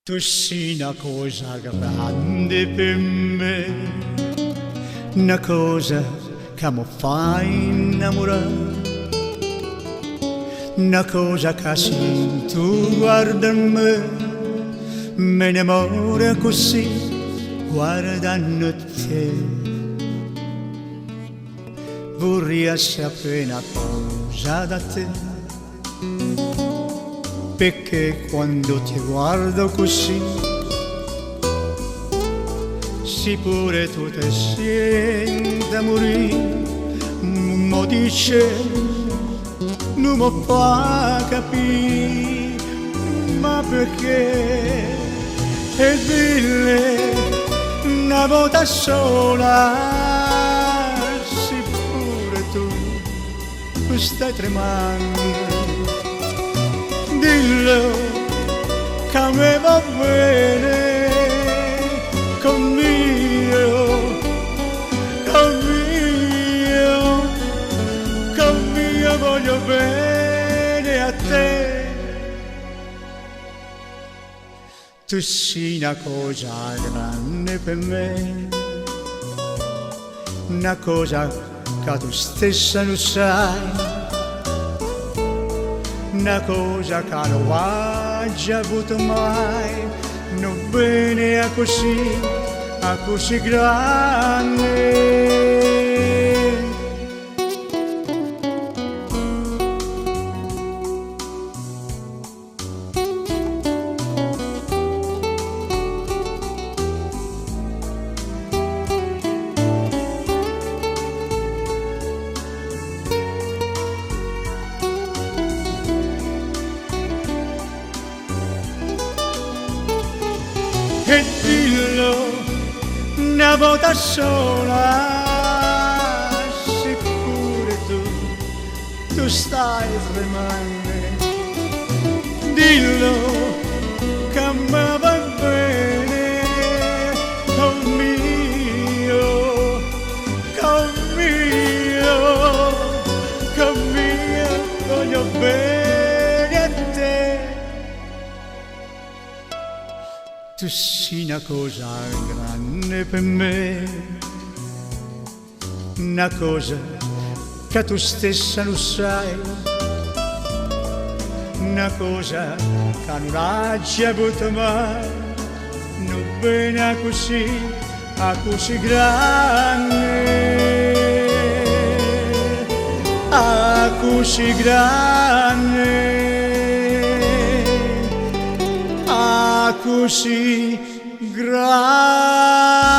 Tu sei una cosa grande per me, una cosa che mi fa innamorare, una cosa che se tu guarda me innamora così guardando te. Vorrei sapere una cosa da te, perché quando ti guardo così, sì pure tu ti senti a morire, mi dice, non mi fa capire, ma perché? E dille una volta sola, sì pure tu stai tremando. Dillo che a me va bene, conmigo voglio bene a te. Tu sei una cosa grande per me, una cosa che tu stessa non sai, una cosa che non ho già avuto mai, non bene a così grande. E dillo una volta sola, sicuro tu stai tremando. Dillo che a me va bene, conmigo voglio bene a te. Tu sei una cosa grande per me, una cosa che tu stessa non sai, una cosa che non hai già avuto mai, non bene a così grande, a così grande. Così grande.